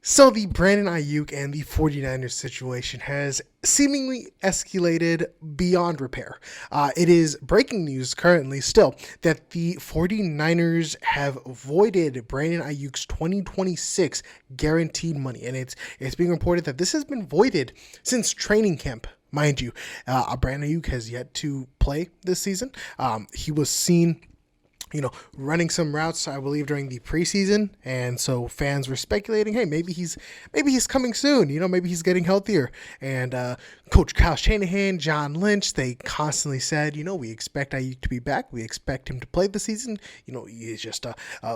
So the Brandon Aiyuk and the 49ers situation has seemingly escalated beyond repair. It is breaking news currently still that the 49ers have voided Brandon Aiyuk's 2026 guaranteed money. And it's being reported that this has been voided since training camp. Mind you, Brandon Aiyuk has yet to play this season. He was seen running some routes, I believe, during the preseason, and so fans were speculating, hey, maybe he's coming soon. Maybe he's getting healthier. And Coach Kyle Shanahan, John Lynch, they constantly said, we expect Aiyuk to be back. We expect him to play the season. He's just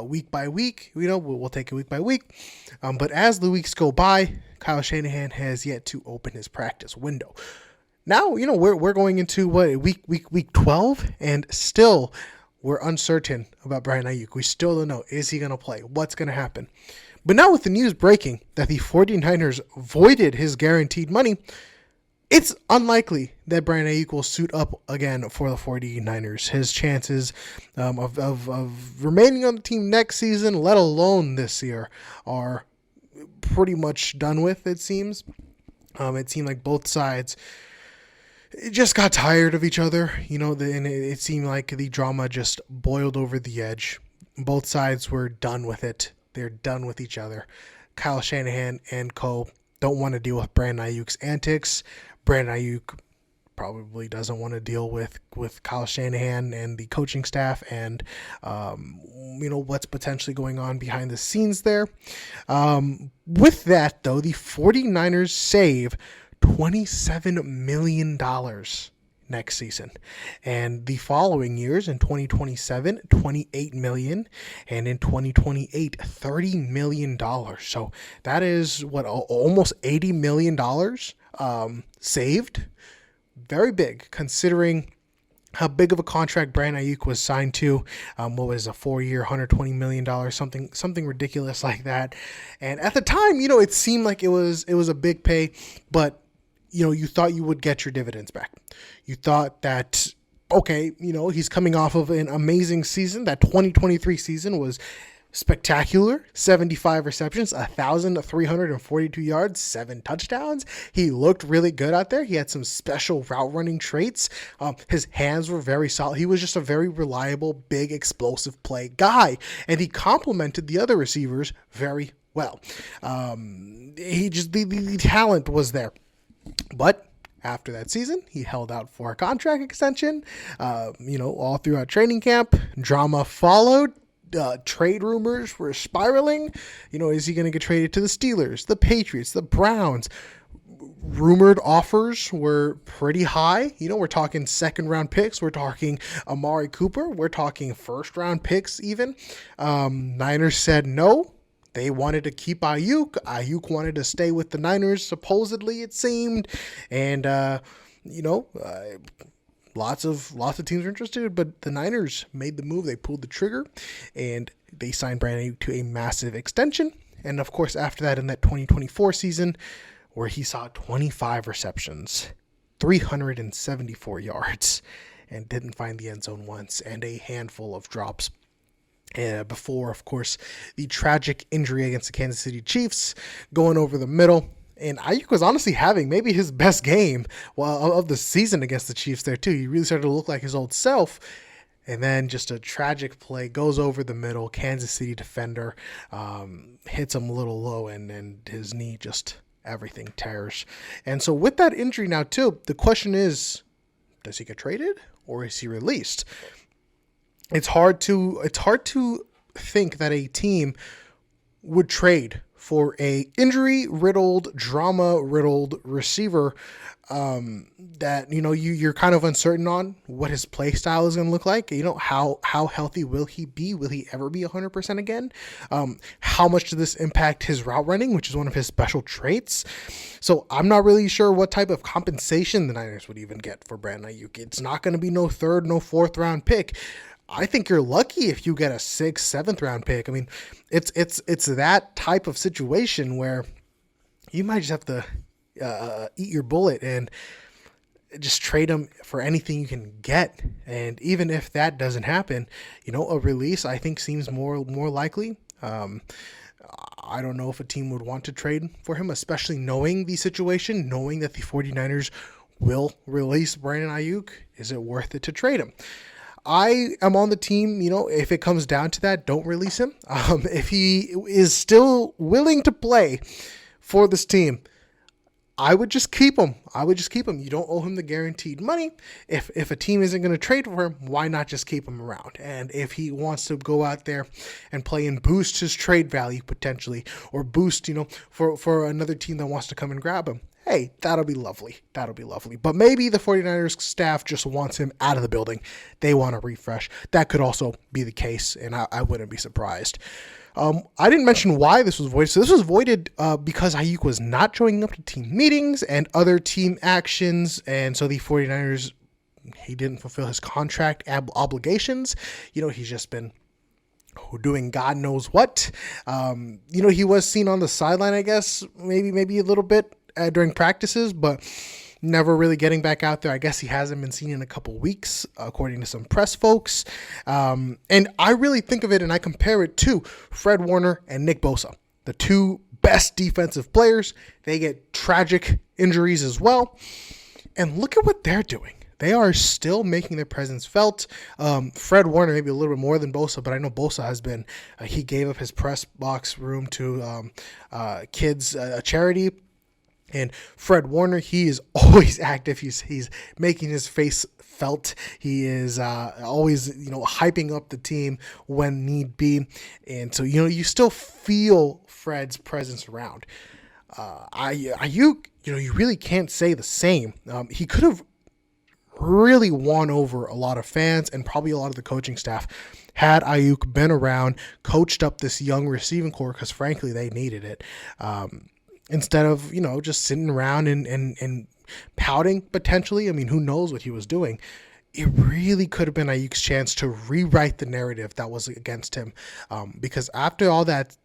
week by week. We'll take it week by week. But as the weeks go by, Kyle Shanahan has yet to open his practice window. Now, we're going into week 12, and still we're uncertain about Brandon Aiyuk. We still don't know. Is he going to play? What's going to happen? But now with the news breaking that the 49ers voided his guaranteed money, it's unlikely that Brandon Aiyuk will suit up again for the 49ers. His chances of remaining on the team next season, let alone this year, are pretty much done with, it seems. It seemed like both sides just got tired of each other, and it seemed like the drama just boiled over the edge. Both sides were done with it. They're done with each other. Kyle Shanahan and co. don't want to deal with Brandon Aiyuk's antics. Brandon Aiyuk probably doesn't want to deal with Kyle Shanahan and the coaching staff and, what's potentially going on behind the scenes there. With that, though, the 49ers save $27 million next season, and the following years in 2027 $28 million, and in 2028 $30 million. So that is almost $80 million saved. Very big, considering how big of a contract Brandon Aiyuk was signed to. What was a 4-year, $120 million, something ridiculous like that. And at the time, it seemed like it was a big pay, but you thought you would get your dividends back. You thought that, okay, he's coming off of an amazing season. That 2023 season was spectacular. 75 receptions, 1,342 yards, 7 touchdowns. He looked really good out there. He had some special route running traits. His hands were very solid. He was just a very reliable, big, explosive play guy. And he complemented the other receivers very well. The talent was there. But after that season, he held out for a contract extension, all throughout training camp. Drama followed. Trade rumors were spiraling. Is he going to get traded to the Steelers, the Patriots, the Browns? Rumored offers were pretty high. We're talking second-round picks. We're talking Amari Cooper. We're talking first-round picks even. Niners said no. They wanted to keep Aiyuk. Aiyuk wanted to stay with the Niners, supposedly, it seemed. And, lots of teams were interested, but the Niners made the move. They pulled the trigger, and they signed Brandon Aiyuk to a massive extension. And, of course, after that, in that 2024 season, where he saw 25 receptions, 374 yards, and didn't find the end zone once, and a handful of drops. Before, of course, the tragic injury against the Kansas City Chiefs, going over the middle. And Aiyuk was honestly having maybe his best game of the season against the Chiefs there, too. He really started to look like his old self. And then just a tragic play, goes over the middle. Kansas City defender hits him a little low, and his knee, just everything tears. And so with that injury now, too, the question is, does he get traded or is he released? It's hard to think that a team would trade for a injury-riddled, drama-riddled receiver that you're kind of uncertain on what his play style is going to look like. How healthy will he be? Will he ever be 100% again? How much does this impact his route running, which is one of his special traits? So I'm not really sure what type of compensation the Niners would even get for Brandon Aiyuk. It's not going to be no 3rd, no 4th round pick. I think you're lucky if you get a 6th, 7th round pick. I mean, it's that type of situation where you might just have to eat your bullet and just trade him for anything you can get. And even if that doesn't happen, a release I think seems more likely. I don't know if a team would want to trade for him, especially knowing the situation, knowing that the 49ers will release Brandon Aiyuk. Is it worth it to trade him? I am on the team, if it comes down to that, don't release him. If he is still willing to play for this team, I would just keep him. You don't owe him the guaranteed money. If a team isn't going to trade for him, why not just keep him around? And if he wants to go out there and play and boost his trade value potentially, or boost, for another team that wants to come and grab him, hey, that'll be lovely. But maybe the 49ers staff just wants him out of the building. They want a refresh. That could also be the case, and I wouldn't be surprised. I didn't mention why this was voided. So this was voided because Aiyuk was not showing up to team meetings and other team actions. And so the 49ers, he didn't fulfill his contract obligations. He's just been doing God knows what. He was seen on the sideline, I guess, maybe a little bit during practices, but never really getting back out there. I guess he hasn't been seen in a couple weeks, according to some press folks. And I really think of it and I compare it to Fred Warner and Nick Bosa, the two best defensive players. They get tragic injuries as well. And look at what they're doing. They are still making their presence felt. Fred Warner, maybe a little bit more than Bosa, but I know Bosa has been, he gave up his press box room to kids, a charity. And Fred Warner, he is always active. He's making his face felt. He is always, hyping up the team when need be. And so, you still feel Fred's presence around. Aiyuk, you really can't say the same. He could have really won over a lot of fans and probably a lot of the coaching staff had Aiyuk been around, coached up this young receiving core, because frankly, they needed it. Instead of, just sitting around and pouting potentially. I mean, who knows what he was doing. It really could have been Aiyuk's chance to rewrite the narrative that was against him. Because after all that,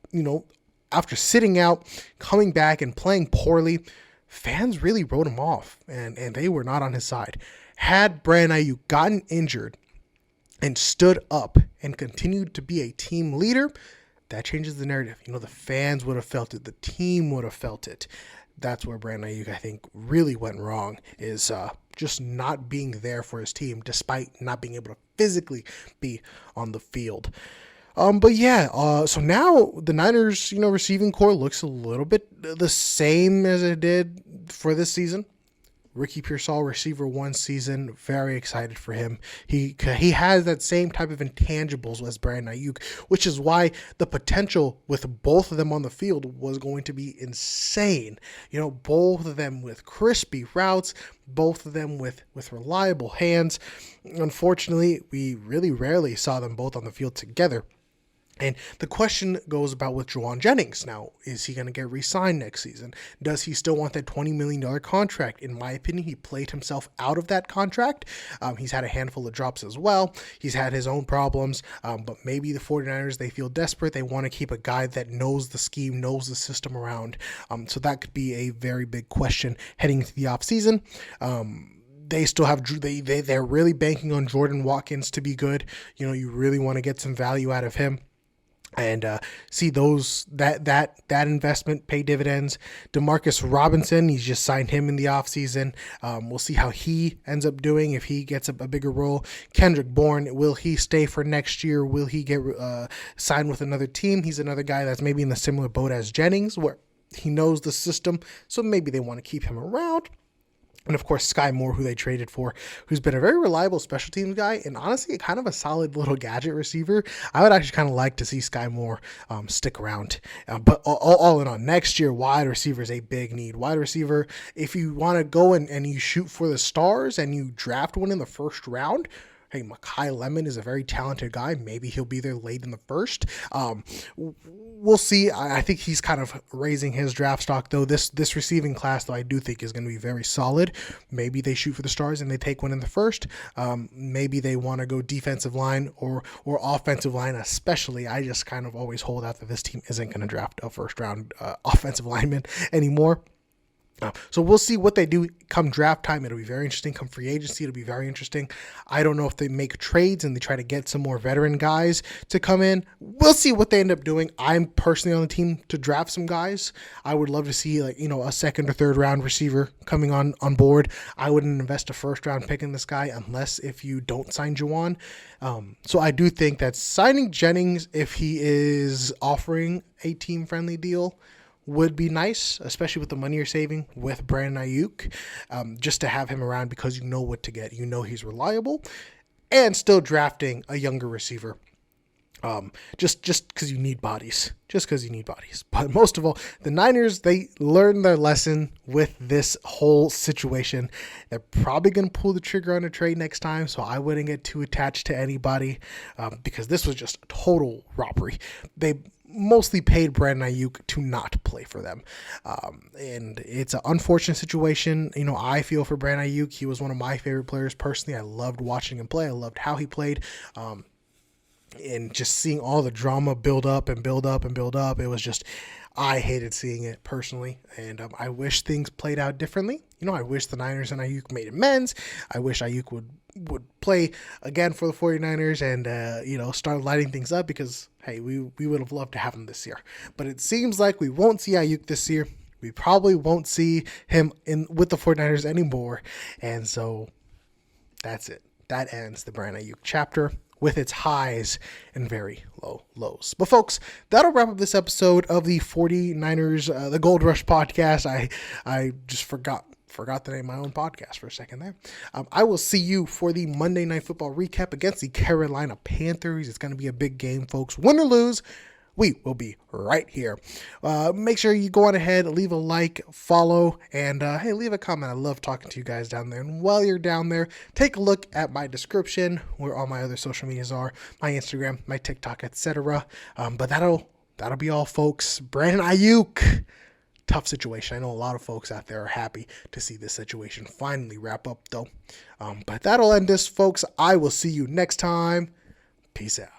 after sitting out, coming back and playing poorly, fans really wrote him off and they were not on his side. Had Brandon Aiyuk gotten injured and stood up and continued to be a team leader, that changes the narrative. The fans would have felt it. The team would have felt it. That's where Brandon Aiyuk, I think, really went wrong, is just not being there for his team, despite not being able to physically be on the field. But yeah, so now the Niners, receiving core looks a little bit the same as it did for this season. Ricky Pearsall, receiver 1 season, very excited for him. He has that same type of intangibles as Brandon Aiyuk, which is why the potential with both of them on the field was going to be insane. Both of them with crispy routes, both of them with reliable hands. Unfortunately, we really rarely saw them both on the field together. And the question goes about with Juwan Jennings. Now, is he going to get re-signed next season? Does he still want that $20 million contract? In my opinion, he played himself out of that contract. He's had a handful of drops as well. He's had his own problems, but maybe the 49ers, they feel desperate. They want to keep a guy that knows the scheme, knows the system around. So that could be a very big question heading into the offseason. They still have, they're really banking on Jordan Watkins to be good. You really want to get some value out of him. And see that investment pay dividends. DeMarcus Robinson, he's just signed him in the offseason. We'll see how he ends up doing, if he gets a bigger role. Kendrick Bourne, will he stay for next year? Will he get signed with another team? He's another guy that's maybe in the similar boat as Jennings, where he knows the system, so maybe they want to keep him around. And of course, Sky Moore, who they traded for, who's been a very reliable special teams guy and honestly kind of a solid little gadget receiver. I would actually kind of like to see Sky Moore stick around. But all in all, next year, wide receiver is a big need. Wide receiver, if you want to go and you shoot for the stars and you draft one in the first round, hey, Mekhi Lemon is a very talented guy. Maybe he'll be there late in the first. We'll see. I think he's kind of raising his draft stock, though. This receiving class, though, I do think is going to be very solid. Maybe they shoot for the stars and they take one in the first. Maybe they want to go defensive line or offensive line, especially. I just kind of always hold out that this team isn't going to draft a first-round offensive lineman anymore. So we'll see what they do come draft time. It'll be very interesting. Come free agency, it'll be very interesting. I don't know if they make trades and they try to get some more veteran guys to come in. We'll see what they end up doing. I'm personally on the team to draft some guys. I would love to see a second or third round receiver coming on board. I wouldn't invest a first round pick in this guy unless if you don't sign Juwan. So I do think that signing Jennings, if he is offering a team friendly deal, would be nice, especially with the money you're saving with Brandon Aiyuk, just to have him around because you know what to get. You know he's reliable, and still drafting a younger receiver. Just because you need bodies. Just because you need bodies. But most of all, the Niners, they learned their lesson with this whole situation. They're probably going to pull the trigger on a trade next time, so I wouldn't get too attached to anybody because this was just a total robbery. They mostly paid Brandon Aiyuk to not play for them. And it's an unfortunate situation. I feel for Brandon Aiyuk. He was one of my favorite players personally. I loved watching him play. I loved how he played. And just seeing all the drama build up and build up and build up, it was just, I hated seeing it personally. And I wish things played out differently. I wish the Niners and Aiyuk made amends. I wish Aiyuk would play again for the 49ers and, start lighting things up because, hey, we would have loved to have him this year. But it seems like we won't see Aiyuk this year. We probably won't see him with the 49ers anymore. And so that's it. That ends the Brandon Aiyuk chapter with its highs and very low lows. But folks, that'll wrap up this episode of the 49ers, the Gold Rush podcast. I just forgot the name of my own podcast for a second there. I will see you for the Monday Night Football recap against the Carolina Panthers. It's going to be a big game, folks. Win or lose, we will be right here. Make sure you go on ahead, leave a like, follow, and hey, leave a comment. I love talking to you guys down there. And while you're down there, take a look at my description, where all my other social medias are, my Instagram, my TikTok, etc. But that'll be all, folks. Brandon Aiyuk. Tough situation. I know a lot of folks out there are happy to see this situation finally wrap up, though. But that'll end this, folks. I will see you next time. Peace out.